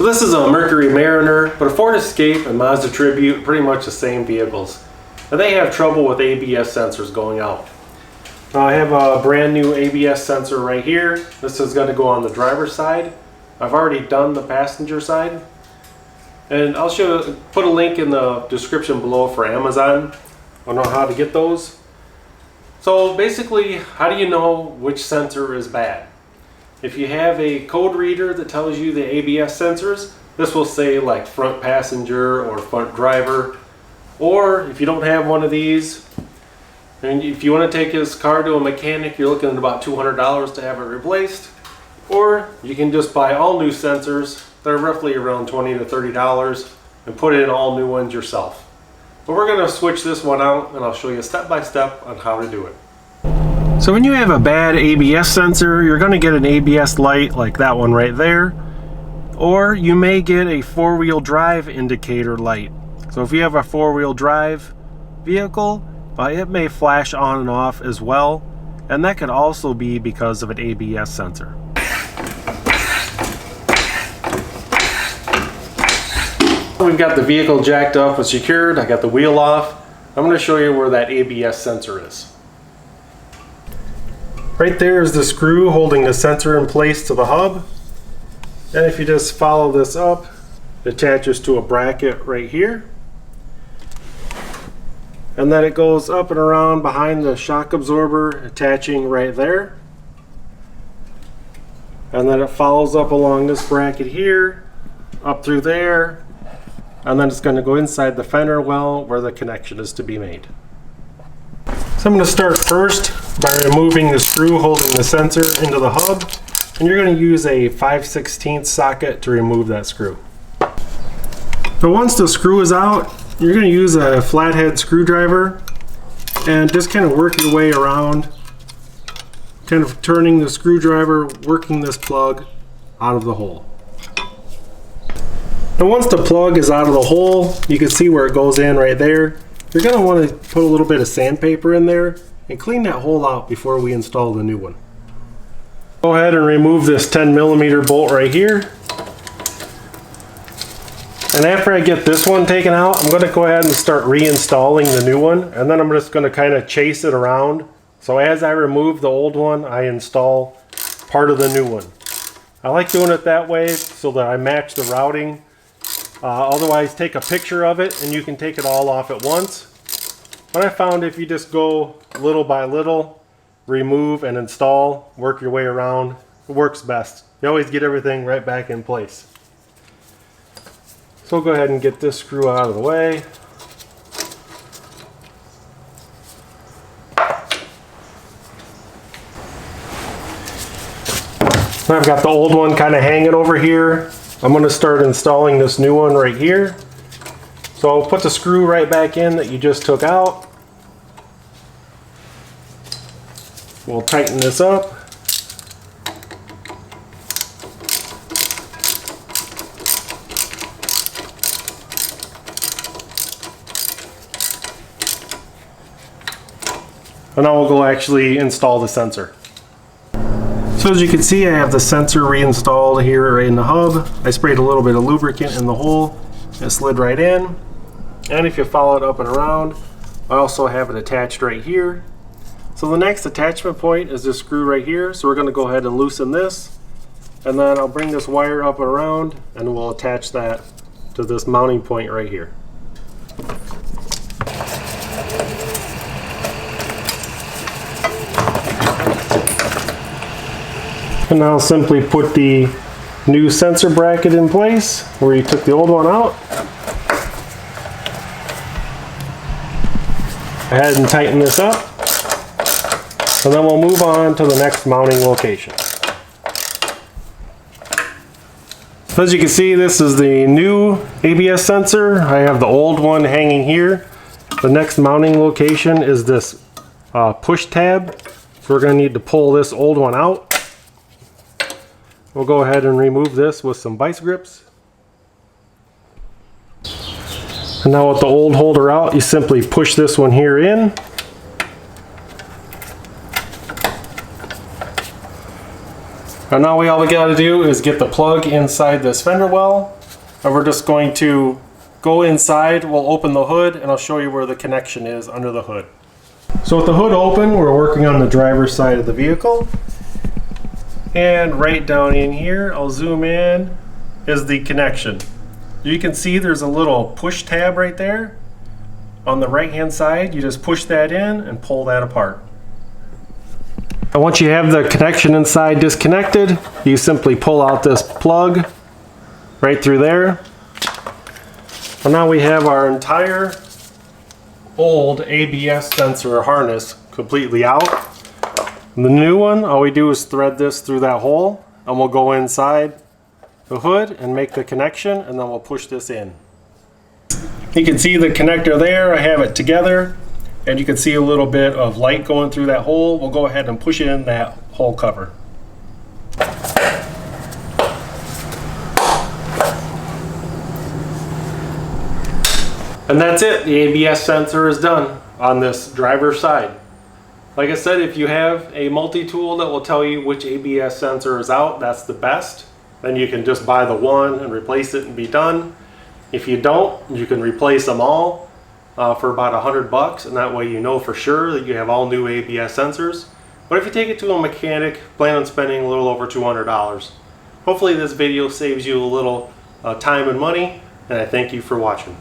So this is a Mercury Mariner, but a Ford Escape and Mazda Tribute, pretty much the same vehicles. And they have trouble with ABS sensors going out. I have a brand new ABS sensor right here. This is going to go on the driver's side. I've already done the passenger side. And I'll put a link in the description below for Amazon on how to get those. So basically, how do you know which sensor is bad? If you have a code reader that tells you the ABS sensors, this will say like front passenger or front driver. Or if you don't have one of these, and if you want to take this car to a mechanic, you're looking at about $200 to have it replaced. Or you can just buy all new sensors. They're roughly around $20 to $30 and put in all new ones yourself. But we're going to switch this one out and I'll show you step by step on how to do it. So when you have a bad ABS sensor, you're going to get an ABS light like that one right there. Or you may get a four-wheel drive indicator light. So if you have a four-wheel drive vehicle, it may flash on and off as well. And that could also be because of an ABS sensor. We've got the vehicle jacked up and secured. I got the wheel off. I'm going to show you where that ABS sensor is. Right there is the screw holding the sensor in place to the hub. And if you just follow this up, it attaches to a bracket right here. And then it goes up and around behind the shock absorber, attaching right there. And then it follows up along this bracket here, up through there. And then it's going to go inside the fender well where the connection is to be made. So I'm going to start first by removing the screw holding the sensor into the hub. And you're going to use a 5/16 socket to remove that screw. But once the screw is out, you're going to use a flathead screwdriver and just kind of work your way around, kind of turning the screwdriver, working this plug out of the hole. And once the plug is out of the hole, you can see where it goes in right there. You're going to want to put a little bit of sandpaper in there and clean that hole out before we install the new one. Go ahead and remove this 10mm bolt right here. And after I get this one taken out, I'm going to go ahead and start reinstalling the new one. And then I'm just going to kind of chase it around. So as I remove the old one, I install part of the new one. I like doing it that way so that I match the routing. Otherwise, take a picture of it and you can take it all off at once. But I found if you just go little by little, remove and install, work your way around, it works best. You always get everything right back in place. So we'll go ahead and get this screw out of the way. I've got the old one kind of hanging over here. I'm going to start installing this new one right here. So I'll put the screw right back in that you just took out. We'll tighten this up. And now we'll go actually install the sensor. So as you can see, I have the sensor reinstalled here right in the hub. I sprayed a little bit of lubricant in the hole. It slid right in. And if you follow it up and around, I also have it attached right here. So the next attachment point is this screw right here. So we're going to go ahead and loosen this. And then I'll bring this wire up and around and we'll attach that to this mounting point right here. And now simply put the new sensor bracket in place where you took the old one out. Go ahead and tighten this up. And then we'll move on to the next mounting location. So as you can see, this is the new ABS sensor. I have the old one hanging here. The next mounting location is this push tab. So we're going to need to pull this old one out. We'll go ahead and remove this with some vice grips. And now with the old holder out, you simply push this one here in. And now all we got to do is get the plug inside this fender well, and we're just going to go inside, we'll open the hood, and I'll show you where the connection is under the hood. So with the hood open, we're working on the driver's side of the vehicle. And right down in here, I'll zoom in, is the connection. You can see there's a little push tab right there. On the right hand side, you just push that in and pull that apart. And once you have the connection inside disconnected, you simply pull out this plug right through there. And now we have our entire old ABS sensor harness completely out. And the new one, all we do is thread this through that hole, and we'll go inside the hood and make the connection, and then we'll push this in. You can see the connector there. I have it together, and you can see a little bit of light going through that hole. We'll go ahead and push in that hole cover. And that's it. The ABS sensor is done on this driver's side. Like I said, if you have a multi-tool that will tell you which ABS sensor is out, that's the best. Then you can just buy the one and replace it and be done. If you don't, you can replace them all for about $100, and that way you know for sure that you have all new ABS sensors. But if you take it to a mechanic, plan on spending a little over $200. Hopefully this video saves you a little time and money, and I thank you for watching.